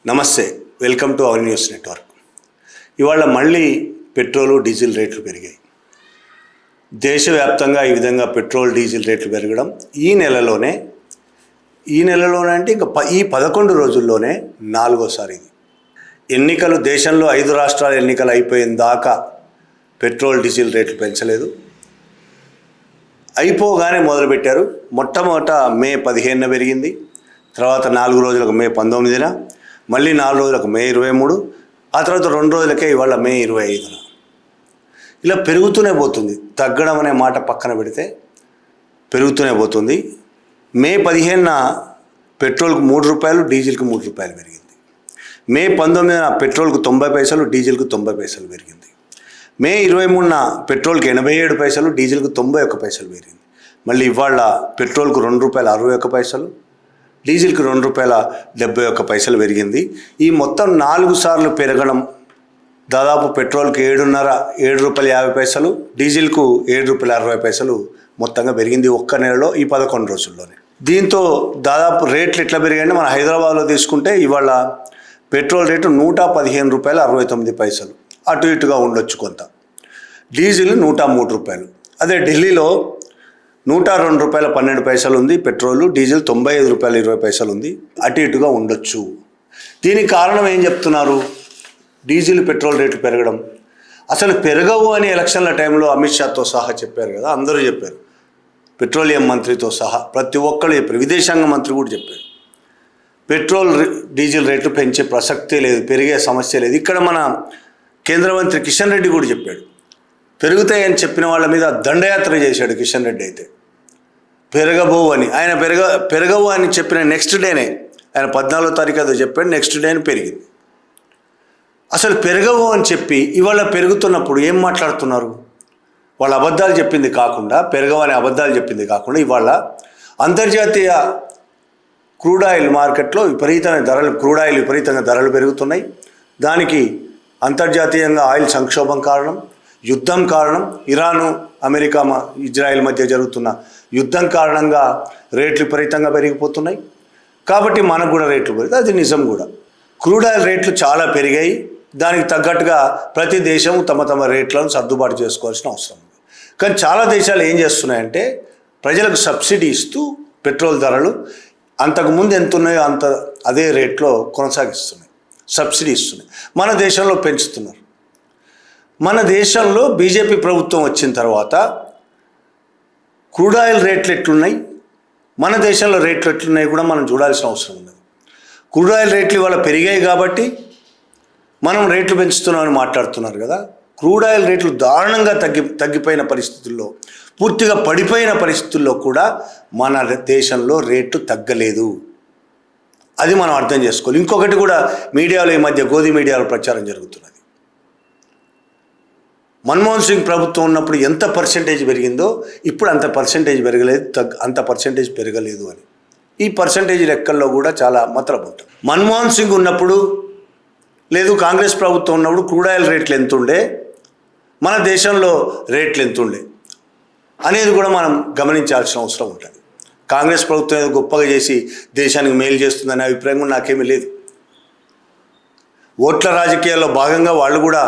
నమస్తే, welcome to our news network. ఇవాళ మళ్ళీ పెట్రోలు డీజిల్ రేట్లు పెరిగాయి. దేశవ్యాప్తంగా ఈ విధంగా పెట్రోల్ డీజిల్ రేట్లు పెరగడం ఈ నెలలోనే అంటే ఇంకా ఈ 11 రోజుల్లోనే నాలుగోసారి ఇది. ఎన్నికలు దేశంలో 5 రాష్ట్రాల ఎన్నికలు అయిపోయిన దాకా పెట్రోల్ డీజిల్ రేట్లు పెంచలేదు. అయిపోగానే మొదలుపెట్టారు. మొట్టమొదట మే 15న పెరిగింది, తర్వాత 4 రోజులకు మే 19న, మళ్ళీ 4 రోజులకు మే 23, ఆ తర్వాత 2 రోజులకే ఇవాళ మే 25న. ఇలా పెరుగుతూనే పోతుంది. తగ్గడం అనే మాట పక్కన పెడితే పెరుగుతూనే పోతుంది. మే 15న పెట్రోల్కు 3 రూపాయలు, డీజిల్కు 3 రూపాయలు పెరిగింది. మే 19న పెట్రోల్కు 90 పైసలు, డీజిల్కు 90 పైసలు పెరిగింది. మే 23న పెట్రోల్కి 87 పైసలు, డీజిల్కు 91 పైసలు పెరిగింది. మళ్ళీ ఇవాళ పెట్రోల్కు 2 రూపాయల 61 పైసలు, డీజిల్కి 2 రూపాయల 71 పైసలు పెరిగింది. ఈ మొత్తం 4 సార్లు పెరగడం దాదాపు పెట్రోల్కి 7 రూపాయల 50 పైసలు, డీజిల్కు 7 రూపాయల 60 పైసలు మొత్తంగా పెరిగింది ఒక్క నెలలో, ఈ 11 రోజుల్లోనే. దీంతో దాదాపు రేట్లు ఎట్లా పెరిగాయంటే, మన హైదరాబాద్లో తీసుకుంటే ఇవాళ పెట్రోల్ రేటు 115 రూపాయల 69 పైసలు, అటు ఇటుగా ఉండొచ్చు కొంత. డీజిల్ 103 రూపాయలు. అదే ఢిల్లీలో 102 రూపాయల 12 పైసలు ఉంది పెట్రోలు, డీజిల్ 95 రూపాయల 20 పైసలు ఉంది, అటు ఇటుగా ఉండొచ్చు. దీనికి కారణం ఏం చెప్తున్నారు? డీజిల్ పెట్రోల్ రేట్లు పెరగడం. అసలు పెరగవు అని ఎలక్షన్ల టైంలో అమిత్ షాతో సహా చెప్పారు కదా, అందరూ చెప్పారు, పెట్రోలియం మంత్రితో సహా ప్రతి ఒక్కరు చెప్పారు, విదేశాంగ మంత్రి కూడా చెప్పారు, పెట్రోల్ డీజిల్ రేట్లు పెంచే ప్రసక్తే లేదు, పెరిగే సమస్య లేదు. ఇక్కడ మన కేంద్ర మంత్రి కిషన్ రెడ్డి కూడా చెప్పాడు, పెరుగుతాయని చెప్పిన వాళ్ళ మీద దండయాత్ర చేశాడు కిషన్ రెడ్డి. అయితే పెరగబోవు అని ఆయన పెరగవు అని చెప్పిన నెక్స్ట్ డేనే, ఆయన 14వ తారీఖు అదో చెప్పాడు, నెక్స్ట్ డేనే పెరిగింది. అసలు పెరగవు అని చెప్పి ఇవాళ పెరుగుతున్నప్పుడు ఏం మాట్లాడుతున్నారు? వాళ్ళ అబద్ధాలు చెప్పింది కాకుండా, పెరగవు అనే అబద్ధాలు చెప్పింది కాకుండా, ఇవాళ అంతర్జాతీయ క్రూడ్ ఆయిల్ మార్కెట్లో క్రూడ్ ఆయిల్ విపరీతంగా ధరలు పెరుగుతున్నాయి. దానికి అంతర్జాతీయంగా ఆయిల్ సంక్షోభం కారణం, యుద్ధం కారణం, ఇరాను అమెరికా ఇజ్రాయెల్ మధ్య జరుగుతున్న యుద్ధం కారణంగా రేట్లు విపరీతంగా పెరిగిపోతున్నాయి. కాబట్టి మనకు కూడా రేట్లు పెరిగింది, అది నిజం కూడా. క్రూడ్ ఆయిల్ రేట్లు చాలా పెరిగాయి. దానికి తగ్గట్టుగా ప్రతి దేశం తమ రేట్లను సర్దుబాటు చేసుకోవాల్సిన అవసరం ఉంది. కానీ చాలా దేశాలు ఏం చేస్తున్నాయంటే, ప్రజలకు సబ్సిడీ ఇస్తూ పెట్రోల్ ధరలు అంతకుముందు ఎంత ఉన్నాయో అదే రేట్లో కొనసాగిస్తున్నాయి, సబ్సిడీ ఇస్తున్నాయి. మన దేశంలో పెంచుతున్నారు. మన దేశంలో బీజేపీ ప్రభుత్వం వచ్చిన తర్వాత క్రూడ్ ఆయిల్ రేట్లు ఎట్లున్నాయి, మన దేశంలో రేట్లు ఎట్లున్నాయి కూడా మనం చూడాల్సిన అవసరం ఉన్నది. క్రూడ్ ఆయిల్ రేట్లు ఇవాళ పెరిగాయి కాబట్టి మనం రేట్లు పెంచుతున్నామని మాట్లాడుతున్నారు కదా. క్రూడ్ ఆయిల్ రేట్లు దారుణంగా తగ్గిపోయిన పరిస్థితుల్లో, పూర్తిగా పడిపోయిన పరిస్థితుల్లో కూడా మన దేశంలో రేట్లు తగ్గలేదు. అది మనం అర్థం చేసుకోవాలి. ఇంకొకటి కూడా మీడియాలో ఈ మధ్య మీడియాలో ప్రచారం జరుగుతున్నది, మన్మోహన్ సింగ్ ప్రభుత్వం ఉన్నప్పుడు ఎంత పర్సెంటేజ్ పెరిగిందో ఇప్పుడు అంత పర్సెంటేజ్ పెరగలేదు అని. ఈ పర్సెంటేజ్ లెక్కల్లో కూడా చాలా మతలబు ఉంటుంది. మన్మోహన్ సింగ్ ఉన్నప్పుడు లేదు కాంగ్రెస్ ప్రభుత్వం ఉన్నప్పుడు క్రూడ్ ఆయిల్ రేట్లు ఎంత ఉండే, మన దేశంలో రేట్లు ఎంత ఉండే అనేది కూడా మనం గమనించాల్సిన అవసరం ఉంటుంది. కాంగ్రెస్ ప్రభుత్వం ఏదో గొప్పగా చేసి దేశానికి మేలు చేస్తుందనే అభిప్రాయం కూడా నాకేమీ లేదు. ఓట్ల రాజకీయాల్లో భాగంగా వాళ్ళు కూడా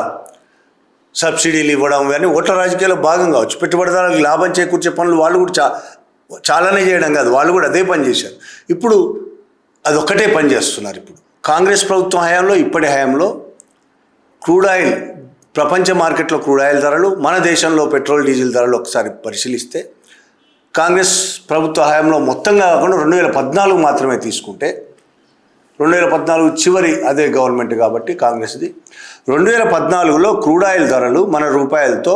సబ్సిడీలు ఇవ్వడం కానీ ఓట్ల రాజకీయాల్లో భాగం కావచ్చు. పెట్టుబడిదారులకు లాభం చేకూర్చే పనులు వాళ్ళు కూడా చాలానే చేయడం కాదు, వాళ్ళు కూడా అదే పని చేశారు. ఇప్పుడు అదొక్కటే పని చేస్తున్నారు. ఇప్పుడు కాంగ్రెస్ ప్రభుత్వం హయాంలో, ఇప్పటి హయాంలో క్రూడ్ ఆయిల్, ప్రపంచ మార్కెట్లో క్రూడ్ ఆయిల్ ధరలు, మన దేశంలో పెట్రోల్ డీజిల్ ధరలు ఒకసారి పరిశీలిస్తే, కాంగ్రెస్ ప్రభుత్వ హయాంలో మొత్తంగా కాకుండా 2014 మాత్రమే తీసుకుంటే, 2014 చివరి అదే గవర్నమెంట్ కాబట్టి కాంగ్రెస్ది, 2014లో క్రూడ్ ఆయిల్ ధరలు మన రూపాయలతో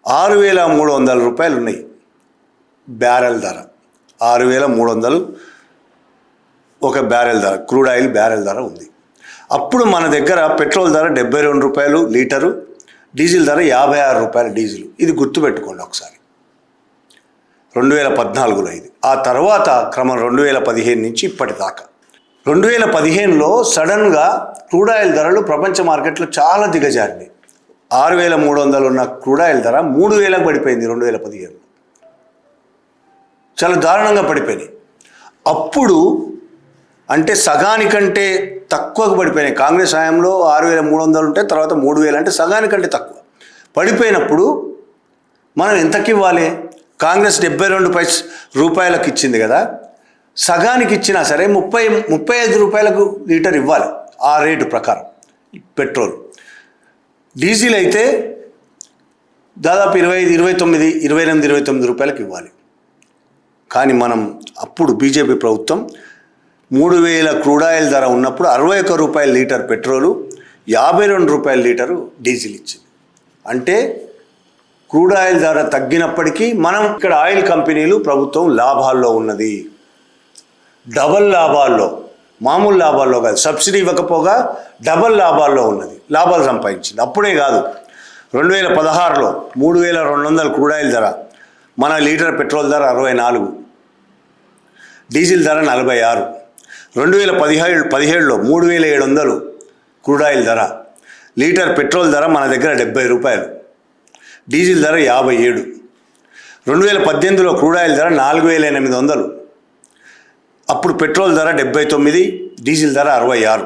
6,300 రూపాయలు ఉన్నాయి. బ్యారెల్ ధర 6,300 ఒక బ్యారెల్ ధర, క్రూడ్ ఆయిల్ బ్యారెల్ ధర ఉంది. అప్పుడు మన దగ్గర పెట్రోల్ ధర 72 రూపాయలు లీటరు, డీజిల్ ధర 56 రూపాయలు డీజిల్. ఇది గుర్తుపెట్టుకోండి ఒకసారి, 2014లో ఇది. ఆ తర్వాత క్రమం 2015 నుంచి ఇప్పటిదాకా, 2015లో సడన్గా క్రూడ్ ఆయిల్ ధరలు ప్రపంచ మార్కెట్లో చాలా దిగజారినాయి. 6,300 ఉన్న క్రూడ్ ఆయిల్ ధర 3,000కు పడిపోయింది 2015లో. చాలా దారుణంగా పడిపోయినాయి. అప్పుడు అంటే సగానికంటే తక్కువకు పడిపోయినాయి. కాంగ్రెస్ హయాంలో 6,300 ఉంటే తర్వాత 3,000 అంటే సగానికంటే తక్కువ పడిపోయినప్పుడు మనం ఎంతకి ఇవ్వాలి? కాంగ్రెస్ 72 రూపాయలకు ఇచ్చింది కదా, సగానికి ఇచ్చినా సరే 35 రూపాయలకు లీటర్ ఇవ్వాలి ఆ రేటు ప్రకారం పెట్రోల్. డీజిల్ అయితే దాదాపు 28 రూపాయలకు ఇవ్వాలి. కానీ మనం అప్పుడు బీజేపీ ప్రభుత్వం 3,000 క్రూడ్ ఆయిల్ ధర ఉన్నప్పుడు 61 రూపాయల లీటర్ పెట్రోలు, 52 రూపాయల లీటరు డీజిల్ ఇచ్చింది. అంటే క్రూడ్ ఆయిల్ ధర తగ్గినప్పటికీ మనం ఇక్కడ ఆయిల్ కంపెనీలు ప్రభుత్వం లాభాల్లో ఉన్నది, డబల్ లాభాల్లో, మామూలు లాభాల్లో కాదు. సబ్సిడీ ఇవ్వకపోగా డబల్ లాభాల్లో ఉన్నది, లాభాలు సంపాదించింది. అప్పుడే కాదు, 2016లో 3,200 క్రూడ్ ఆయిల్ ధర, మన లీటర్ పెట్రోల్ ధర 64, డీజిల్ ధర 46. 2017లో 3,700 క్రూడ్ ఆయిల్ ధర, లీటర్ పెట్రోల్ ధర మన దగ్గర 70 రూపాయలు, డీజిల్ ధర 57. 2018లో క్రూడ్ ఆయిల్ ధర 4,800, అప్పుడు పెట్రోల్ ధర 79, డీజిల్ ధర 66.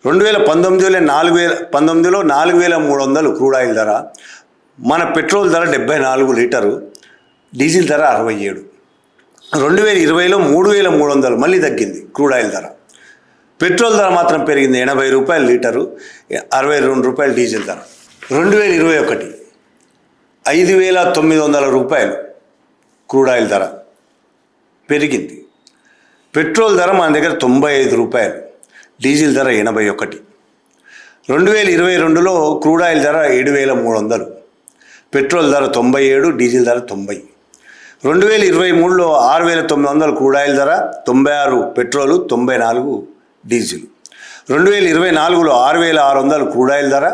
2019లో 4,300 క్రూడ్ ఆయిల్ ధర, మన పెట్రోల్ ధర 74 లీటరు, డీజిల్ ధర 67. 2020లో 3,300 మళ్ళీ తగ్గింది క్రూడ్ ఆయిల్ ధర, పెట్రోల్ ధర మాత్రం పెరిగింది 80 రూపాయలు లీటరు, 62 రూపాయలు డీజిల్ ధర. 2021 5,900 రూపాయలు క్రూడ్ ఆయిల్ ధర పెరిగింది. పెట్రోల్ ధర మన దగ్గర 95 రూపాయలు, డీజిల్ ధర 81. 2022లో క్రూడ్ ఆయిల్ ధర 7,300, పెట్రోల్ ధర 97, డీజిల్ ధర 90. 2023లో 6,900 క్రూడ్ ఆయిల్ ధర, 96 పెట్రోలు, 94 డీజిల్. 2024లో 6,600 క్రూడ్ ఆయిల్ ధర,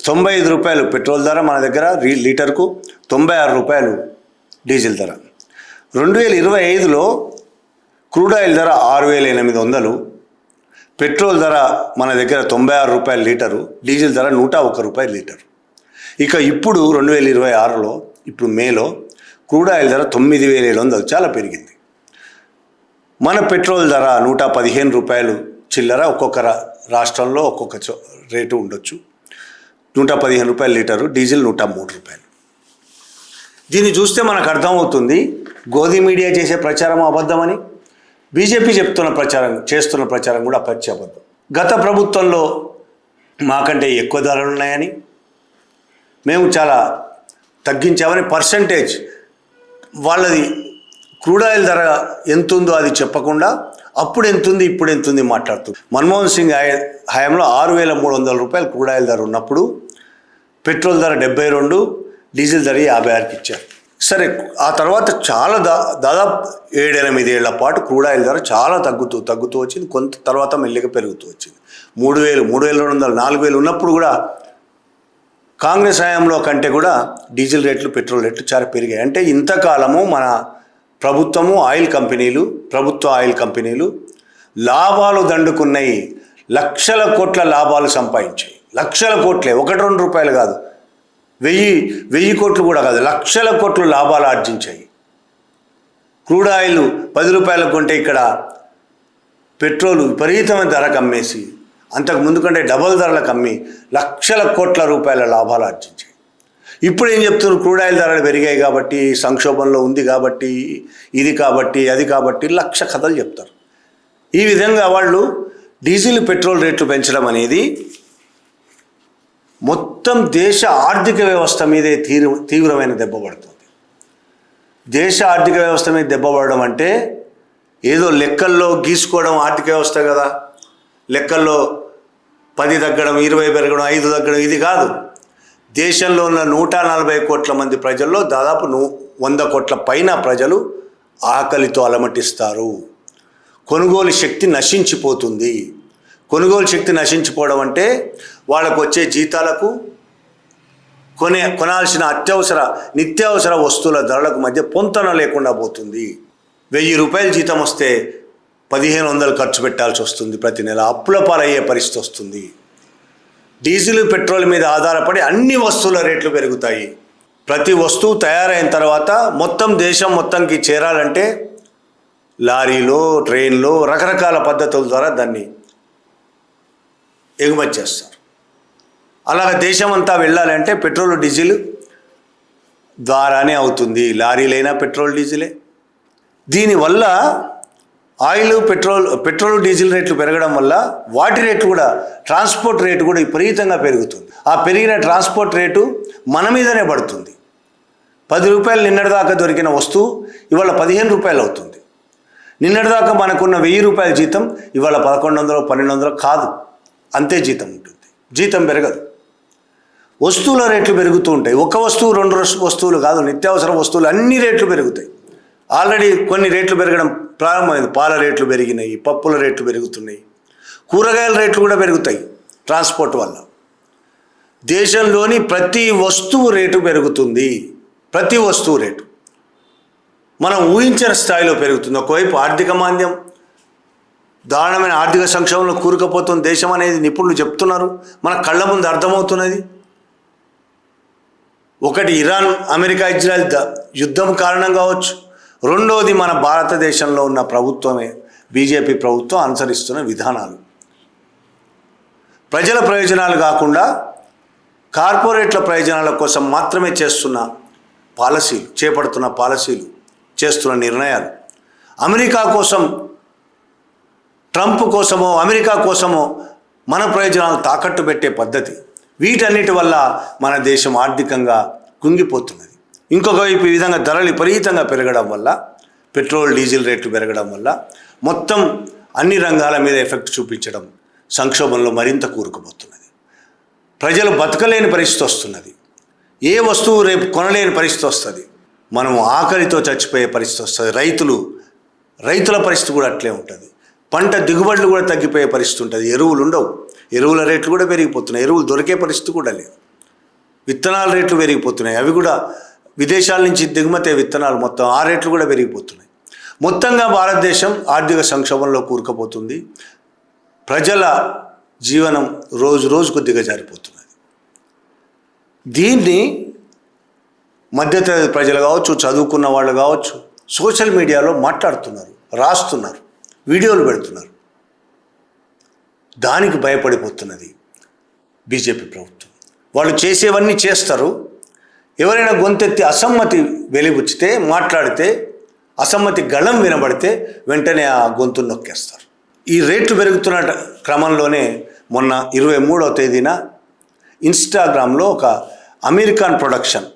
95 రూపాయలు పెట్రోల్ ధర మన దగ్గర లీటర్కు, 96 రూపాయలు డీజిల్ ధర. 2025లో క్రూడ్ ఆయిల్ ధర 6,800, పెట్రోల్ ధర మన దగ్గర 96 రూపాయలు లీటరు, డీజిల్ ధర 101 రూపాయలు లీటరు. ఇక ఇప్పుడు 2026లో ఇప్పుడు మేలో క్రూడ్ ఆయిల్ ధర 9,700, చాలా పెరిగింది. మన పెట్రోల్ ధర 115 రూపాయలు చిల్లర, ఒక్కొక్క రాష్ట్రంలో ఒక్కొక్క రేటు ఉండొచ్చు. 115 రూపాయలు లీటరు, డీజిల్ 103 రూపాయలు. దీన్ని చూస్తే మనకు అర్థమవుతుంది గోధి మీడియా చేసే ప్రచారం అబద్ధమని, బీజేపీ చేస్తున్న ప్రచారం కూడా పచ్చి అబద్ధం. గత ప్రభుత్వంలో మాకంటే ఎక్కువ ధరలు ఉన్నాయని, మేము చాలా తగ్గించామని పర్సంటేజ్ వాళ్ళది క్రూడ్ ఆయిల్ ధర ఎంత ఉందో అది చెప్పకుండా అప్పుడు ఎంతుంది ఇప్పుడు ఎంతుంది మాట్లాడుతుంది. మన్మోహన్ సింగ్ హయాంలో 6,300 రూపాయలు క్రూడ్ ఆయిల్ ధర ఉన్నప్పుడు పెట్రోల్ ధర 72, డీజిల్ ధర 56కి ఇచ్చారు. సరే, ఆ తర్వాత చాలా దాదాపు 7-8 ఏళ్ల పాటు క్రూడ్ ఆయిల్ ధర చాలా తగ్గుతూ వచ్చింది. కొంత తర్వాత మెల్లిగా పెరుగుతూ వచ్చింది. 3,000, 3,200, 4,000 ఉన్నప్పుడు కూడా కాంగ్రెస్ హయాంలో కంటే కూడా డీజిల్ రేట్లు, పెట్రోల్ రేట్లు చాలా పెరిగాయి. అంటే ఇంతకాలము మన ప్రభుత్వ ఆయిల్ కంపెనీలు లాభాలు దండుకున్నాయి. లక్షల కోట్ల లాభాలు సంపాదించాయి. లక్షల కోట్లే, 1-2 రూపాయలు కాదు, 1,000 కోట్లు కూడా కాదు, లక్షల కోట్లు లాభాలు ఆర్జించాయి. క్రూడ్ ఆయిల్ 10 రూపాయలకు కొంటే ఇక్కడ పెట్రోల్ విపరీతమైన ధరకు అమ్మేసి, అంతకు ముందు కంటే డబల్ ధరలకు అమ్మి లక్షల కోట్ల రూపాయల లాభాలు ఆర్జించాయి. ఇప్పుడు ఏం చెప్తున్నారు? క్రూడ్ ఆయిల్ ధరలు పెరిగాయి కాబట్టి, సంక్షోభంలో ఉంది కాబట్టి, ఇది కాబట్టి, అది కాబట్టి, లక్ష కథలు చెప్తారు. ఈ విధంగా వాళ్ళు డీజిల్, పెట్రోల్ రేట్లు పెంచడం అనేది మొత్తం దేశ ఆర్థిక వ్యవస్థ మీదే తీవ్రమైన దెబ్బ పడుతుంది. దేశ ఆర్థిక వ్యవస్థ మీద దెబ్బ పడడం అంటే ఏదో లెక్కల్లో గీసుకోవడం ఆర్థిక వ్యవస్థ కదా, లెక్కల్లో 10 తగ్గడం, 20 పెరగడం, 5 తగ్గడం, ఇది కాదు. దేశంలో ఉన్న 140 కోట్ల మంది ప్రజల్లో దాదాపు 100 కోట్ల పైన ప్రజలు ఆకలితో అలమటిస్తారు. కొనుగోలు శక్తి నశించిపోతుంది. కొనుగోలు శక్తి నశించిపోవడం అంటే వాళ్ళకు వచ్చే జీతాలకు, కొనాల్సిన నిత్యావసర వస్తువుల ధరలకు మధ్య పొంతన లేకుండా పోతుంది. 1,000 రూపాయలు జీతం వస్తే 1,500 ఖర్చు పెట్టాల్సి వస్తుంది. ప్రతి నెల అప్పుల పాలయ్యే పరిస్థితి వస్తుంది. డీజిల్, పెట్రోల్ మీద ఆధారపడి అన్ని వస్తువుల రేట్లు పెరుగుతాయి. ప్రతి వస్తువు తయారైన తర్వాత మొత్తం దేశం మొత్తంకి చేరాలంటే లారీలో, ట్రైన్లో, రకరకాల పద్ధతుల ద్వారా దాన్ని ఎగుమతి చేస్తారు. అలాగ దేశమంతా వెళ్ళాలంటే పెట్రోల్ డీజిల్ ద్వారానే అవుతుంది. లారీలైనా పెట్రోల్ డీజిలే. దీనివల్ల ఆయిల్ పెట్రోల్ డీజిల్ రేట్లు పెరగడం వల్ల వాటి రేట్లు కూడా, ట్రాన్స్పోర్ట్ రేటు కూడా విపరీతంగా పెరుగుతుంది. ఆ పెరిగిన ట్రాన్స్పోర్ట్ రేటు మన మీదనే పడుతుంది. 10 రూపాయలు నిన్నటిదాకా దొరికిన వస్తువు ఇవాళ 15 రూపాయలు అవుతుంది. నిన్నటిదాకా మనకున్న 1000 రూపాయల జీతం ఇవాళ 1100 1200 కాదు, అంతే జీతం ఉంటుంది. జీతం పెరగదు. వస్తువుల రేట్లు పెరుగుతూ ఉంటాయి. ఒక వస్తువు 2 వస్తువులు కాదు, నిత్యావసర వస్తువులు అన్ని రేట్లు పెరుగుతాయి. ఆల్రెడీ కొన్ని రేట్లు పెరగడం ప్రారంభమైంది. పాల రేట్లు పెరిగినాయి, పప్పుల రేట్లు పెరుగుతున్నాయి, కూరగాయల రేట్లు కూడా పెరుగుతాయి ట్రాన్స్పోర్ట్ వల్ల. దేశంలోని ప్రతి వస్తువు రేటు పెరుగుతుంది. ప్రతి వస్తువు రేటు మనం ఊహించిన స్థాయిలో పెరుగుతుంది. ఒకవైపు ఆర్థిక మాంద్యం, దారుణమైన ఆర్థిక సంక్షోభంలో కూరుకుపోతున్న దేశం అనేది నిపుణులు చెప్తున్నారు. మన కళ్ళ ముందు అర్థమవుతున్నది. ఒకటి ఇరాన్ అమెరికా ఇజ్రాయెల్ యుద్ధం కారణం కావచ్చు. రెండోది మన భారతదేశంలో ఉన్న ప్రభుత్వమే, బీజేపీ ప్రభుత్వం అనుసరిస్తున్న విధానాలు. ప్రజల ప్రయోజనాలు కాకుండా కార్పొరేట్ల ప్రయోజనాల కోసం మాత్రమే చేపడుతున్న పాలసీలు, చేస్తున్న నిర్ణయాలు, అమెరికా కోసం, ట్రంప్ కోసమో అమెరికా కోసమో మన ప్రయోజనాలు తాకట్టు పెట్టే పద్ధతి, వీటన్నిటి వల్ల మన దేశం ఆర్థికంగా కుంగిపోతున్నది. ఇంకొక వైపు ఈ విధంగా ధరలు విపరీతంగా పెరగడం వల్ల, పెట్రోల్ డీజిల్ రేట్లు పెరగడం వల్ల మొత్తం అన్ని రంగాల మీద ఎఫెక్ట్ చూపించడం, సంక్షోభంలో మరింత కూరుకుపోతున్నది. ప్రజలు బతకలేని పరిస్థితి వస్తున్నది. ఏ వస్తువు రేపు కొనలేని పరిస్థితి వస్తుంది. మనం ఆకలితో చచ్చిపోయే పరిస్థితి వస్తుంది. రైతుల పరిస్థితి కూడా అట్లే ఉంటుంది. పంట దిగుబడులు కూడా తగ్గిపోయే పరిస్థితి ఉంటుంది. ఎరువులు ఉండవు, ఎరువుల రేట్లు కూడా పెరిగిపోతున్నాయి. ఎరువులు దొరికే పరిస్థితి కూడా లేదు. విత్తనాల రేట్లు పెరిగిపోతున్నాయి. అవి కూడా విదేశాల నుంచి దిగుమతి విత్తనాలు, మొత్తం ఆ రేట్లు కూడా పెరిగిపోతున్నాయి. మొత్తంగా భారతదేశం ఆర్థిక సంక్షోభంలో కూరుకుపోతుంది. ప్రజల జీవనం రోజు రోజుకు దిగజారిపోతున్నది. దీన్ని మధ్యతరగతి ప్రజలు కావచ్చు, చదువుకున్న వాళ్ళు కావచ్చు, సోషల్ మీడియాలో మాట్లాడుతున్నారు, రాస్తున్నారు, వీడియోలు పెడుతున్నారు. దానికి భయపడిపోతున్నది బీజేపీ ప్రభుత్వం. వాళ్ళు చేసేవన్నీ చేస్తారు. ఎవరైనా గొంతెత్తి అసమ్మతి వెలిబుచ్చితే, మాట్లాడితే, అసమ్మతి గళం వినబడితే వెంటనే ఆ గొంతును నొక్కేస్తారు. ఈ రేట్లు పెరుగుతున్న క్రమంలోనే మొన్న 23వ తేదీన ఇన్స్టాగ్రామ్లో ఒక అమెరికన్ ప్రొడక్షన్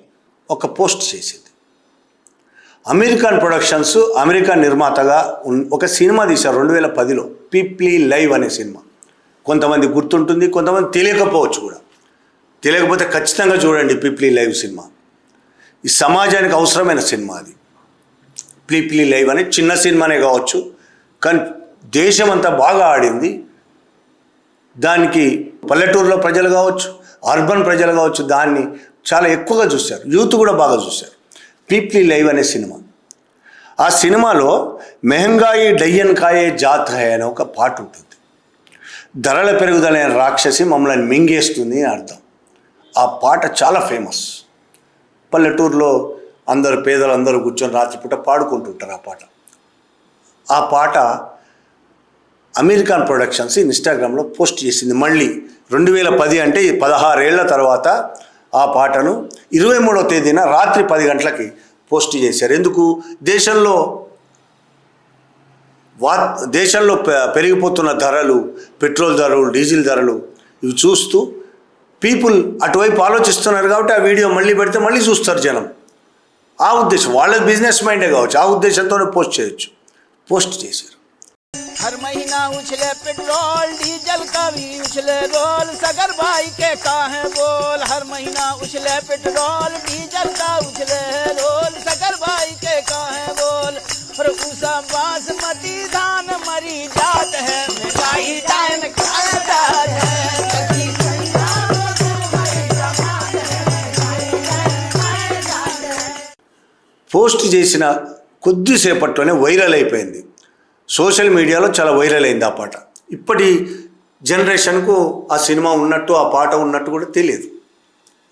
ఒక పోస్ట్ చేసింది. అమెరికన్ ప్రొడక్షన్స్ అమెరికన్ నిర్మాతగా ఒక సినిమా తీశారు 2010లో, పీప్లీ లైవ్ అనే సినిమా. కొంతమంది గుర్తుంటుంది, కొంతమంది తెలియకపోవచ్చు కూడా. తెలియకపోతే ఖచ్చితంగా చూడండి పీప్లీ లైవ్ సినిమా. ఈ సమాజానికి అవసరమైన సినిమా అది. పీప్లీ లైవ్ అనే చిన్న సినిమానే కావచ్చు, కానీ దేశమంతా బాగా ఆడింది. దానికి పల్లెటూరులో ప్రజలు కావచ్చు, అర్బన్ ప్రజలు కావచ్చు, దాన్ని చాలా ఎక్కువగా చూశారు. యూత్ కూడా బాగా చూశారు. పీప్లీ లైవ్ అనే సినిమా. ఆ సినిమాలో మెహంగాయి డయ్యన్ కాయే జాత్ హై అనే ఒక పాట ఉంటుంది. ధరల పెరుగుదలైన రాక్షసి మమ్మల్ని మింగేస్తుంది అని అర్థం. ఆ పాట చాలా ఫేమస్. పల్లెటూరులో అందరు పేదలందరూ కూర్చొని రాత్రిపూట పాడుకుంటుంటారు ఆ పాట అమెరికన్ ప్రొడక్షన్స్ ఇన్స్టాగ్రామ్లో పోస్ట్ చేసింది. మళ్ళీ 2010 అంటే 16 ఏళ్ల తర్వాత ఆ పాటను 23వ తేదీన రాత్రి 10 గంటలకి పోస్ట్ చేశారు. ఎందుకు? దేశంలో పెరిగిపోతున్న ధరలు, పెట్రోల్ ధరలు, డీజిల్ ధరలు ఇవి చూస్తూ పీపుల్ అటువైపు ఆలోచిస్తున్నారు కాబట్టి ఆ వీడియో మళ్ళీ పెడితే మళ్ళీ చూస్తారు జనం. ఆ ఉద్దేశం, వాళ్ళ బిజినెస్ మైండే కావచ్చు, ఆ ఉద్దేశంతోనే పోస్ట్ చేశారు. हर महीना उछले पेट्रोल डीजल का भी उछले रोल, सगर भाई के काहे बोल। हर महीना उछले पेट्रोल डीजल का उछले रोल, सगर भाई के काहे बोल। और उसा बासमती धान मरी जात है, महंगाई टाइम खाता है। పోస్ట్ చేసిన కొద్దిసేపట్లోనే వైరల్ అయిపోయింది. సోషల్ మీడియాలో చాలా వైరల్ అయింది ఆ పాట. ఇప్పటి జనరేషన్కు ఆ సినిమా ఉన్నట్టు, ఆ పాట ఉన్నట్టు కూడా తెలియదు.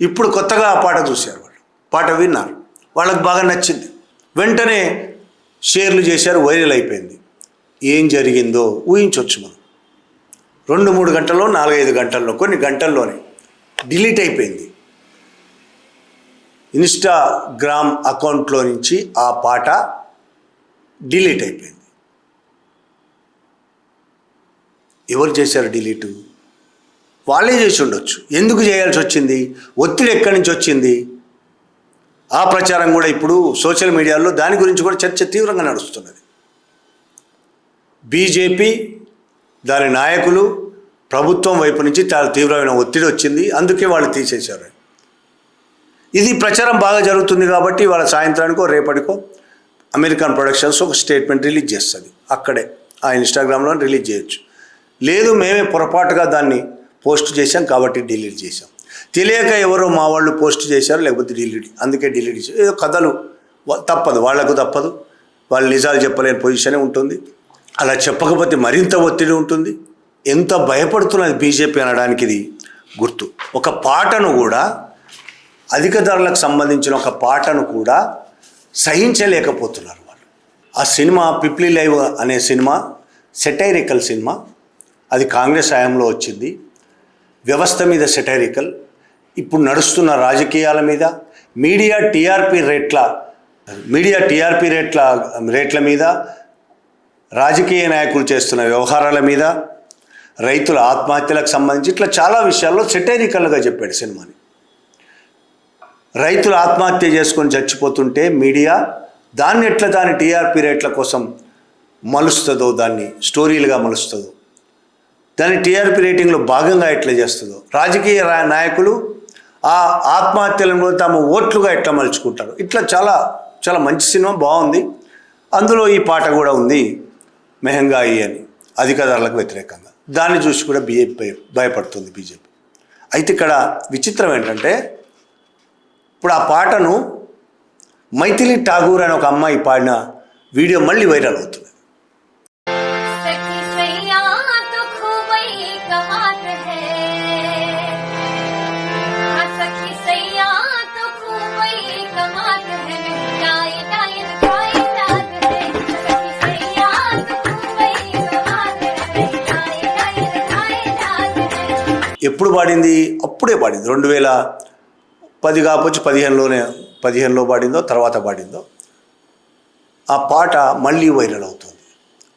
ఇప్పుడు కొత్తగా ఆ పాట చూశారు, వాళ్ళు పాట విన్నారు, వాళ్ళకు బాగా నచ్చింది, వెంటనే షేర్లు చేశారు, వైరల్ అయిపోయింది. ఏం జరిగిందో ఊహించవచ్చు మనం. 2-3 గంటల్లో 4-5 గంటల్లో కొన్ని గంటల్లోనే డిలీట్ అయిపోయింది. ఇన్స్టాగ్రామ్ అకౌంట్లో నుంచి ఆ పాట డిలీట్ అయిపోయింది. ఎవరు చేశారు డిలీటు? వాళ్ళే చేసి ఉండొచ్చు. ఎందుకు చేయాల్సి వచ్చింది? ఒత్తిడి ఎక్కడి నుంచి వచ్చింది? ఆ ప్రచారం కూడా ఇప్పుడు సోషల్ మీడియాలో దాని గురించి కూడా చర్చ తీవ్రంగా నడుస్తున్నది. బీజేపీ దాని నాయకులు ప్రభుత్వం వైపు నుంచి చాలా తీవ్రమైన ఒత్తిడి వచ్చింది, అందుకే వాళ్ళు తీసేశారు. ఇది ప్రచారం బాగా జరుగుతుంది కాబట్టి వాళ్ళ సాయంత్రానికో రేపటికో అమెరికన్ ప్రొడక్షన్స్ ఒక స్టేట్మెంట్ రిలీజ్ చేస్తుంది. అక్కడే ఆ ఇన్స్టాగ్రామ్లో రిలీజ్ చేయొచ్చు. లేదు మేమే పొరపాటుగా దాన్ని పోస్ట్ చేశాం కాబట్టి డిలీట్ చేశాం, తెలియక ఎవరో మా వాళ్ళు పోస్ట్ చేశారు లేకపోతే డిలీట్, అందుకే డిలీట్ చేశారు. ఏదో కథలు తప్పదు, వాళ్లకు తప్పదు, వాళ్ళు నిజాలు చెప్పలేని పొజిషనే ఉంటుంది. అలా చెప్పకపోతే మరింత ఒత్తిడి ఉంటుంది. ఎంత భయపడుతున్నది బీజేపీ అనడానికి ఇది గుర్తు. ఒక పాటను కూడా, అధిక ధరలకు సంబంధించిన ఒక పాటను కూడా సహించలేకపోతున్నారు వాళ్ళు. ఆ సినిమా పిప్లీ లైవ్ అనే సినిమా సెటైరికల్ సినిమా, అది కాంగ్రెస్ హయాంలో వచ్చింది. వ్యవస్థ మీద సెటైరికల్, ఇప్పుడు నడుస్తున్న రాజకీయాల మీద, మీడియా టీఆర్పీ రేట్ల మీద, రాజకీయ నాయకులు చేస్తున్న వ్యవహారాల మీద, రైతుల ఆత్మహత్యలకు సంబంధించి ఇట్లా చాలా విషయాల్లో సెటైరికల్గా చెప్పాడు సినిమాని. రైతులు ఆత్మహత్య చేసుకొని చచ్చిపోతుంటే మీడియా దాన్ని ఎట్లా దాని టీఆర్పీ రేట్ల కోసం మలుస్తుందో, దాన్ని స్టోరీలుగా మలుస్తుందో, దాన్ని టీఆర్పీ రేటింగ్లో భాగంగా ఎట్లా చేస్తుందో, రాజకీయ నాయకులు ఆ ఆత్మహత్యలను తమ ఓట్లుగా ఎట్లా మలుచుకుంటారు. ఇట్లా చాలా చాలా మంచి సినిమా, బాగుంది. అందులో ఈ పాట కూడా ఉంది, మెహంగాయి అని, అధిక ధరలకు వ్యతిరేకంగా. దాన్ని చూసి కూడా భయపడుతుంది బీజేపీ. అయితే ఇక్కడ విచిత్రం ఏంటంటే, ఇప్పుడు ఆ పాటను మైథిలి ఠాగూర్ అనే ఒక అమ్మాయి పాడిన వీడియో మళ్ళీ వైరల్ అవుతుంది. ఎప్పుడు పాడింది? అప్పుడే పాడింది, 2010 కావచ్చు, 15లో పాడిందో తర్వాత పాడిందో. ఆ పాట మళ్ళీ వైరల్ అవుతుంది.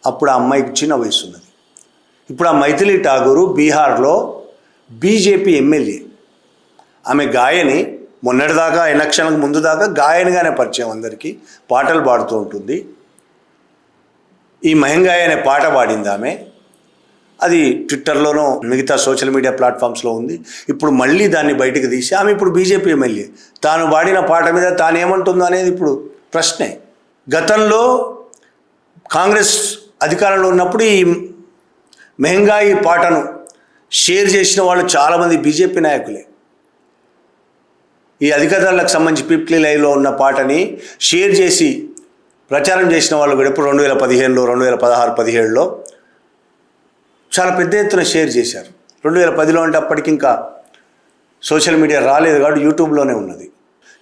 అప్పుడు ఆ అమ్మాయికి చిన్న వయసు ఉన్నది. ఇప్పుడు ఆ మైథిలి ఠాగూరు బీహార్లో బీజేపీ ఎమ్మెల్యే. ఆమె గాయని, మొన్నటిదాకా ఎలక్షన్లకు ముందు దాకా గాయనిగానే పరిచయం అందరికీ, పాటలు పాడుతూ ఉంటుంది. ఈ మెహంగాయి అనే పాట పాడింది ఆమె. అది ట్విట్టర్లోనూ మిగతా సోషల్ మీడియా ప్లాట్ఫామ్స్లో ఉంది. ఇప్పుడు మళ్ళీ దాన్ని బయటకు తీసి ఆమె ఇప్పుడు బీజేపీ ఎమ్మెల్యే, తాను పాడిన పాట మీద తాను ఏమంటుందో అనేది ఇప్పుడు ప్రశ్నే. గతంలో కాంగ్రెస్ అధికారంలో ఉన్నప్పుడు ఈ మెహంగాయి పాటను షేర్ చేసిన వాళ్ళు చాలామంది బీజేపీ నాయకులే. ఈ అధిక ధరలకు సంబంధించి పిప్లీ లైవ్లో ఉన్న పాటని షేర్ చేసి ప్రచారం చేసిన వాళ్ళు కూడా ఇప్పుడు 2015లో, 2016, 2017లో చాలా పెద్ద ఎత్తున షేర్ చేశారు. 2010లో అంటే అప్పటికి ఇంకా సోషల్ మీడియా రాలేదు కాబట్టి యూట్యూబ్లోనే ఉన్నది.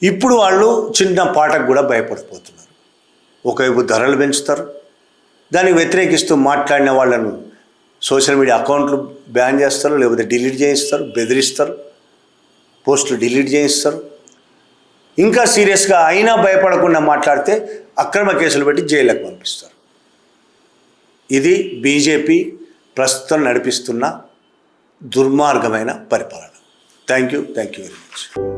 ఇప్పుడు వాళ్ళు చిన్న పాటకు కూడా భయపడిపోతున్నారు. ఒకవైపు ధరలు పెంచుతారు, దానికి వ్యతిరేకిస్తూ మాట్లాడిన వాళ్ళను సోషల్ మీడియా అకౌంట్లు బ్యాన్ చేస్తారు, లేకపోతే డిలీట్ చేయిస్తారు, బెదిరిస్తారు, పోస్టులు డిలీట్ చేయిస్తారు. ఇంకా సీరియస్గా అయినా భయపడకుండా మాట్లాడితే అక్రమ కేసులు పెట్టి జైలుకు పంపిస్తారు. ఇది బీజేపీ ప్రస్తుతం నడిపిస్తున్న దుర్మార్గమైన పరిపాలన. Thank you very much.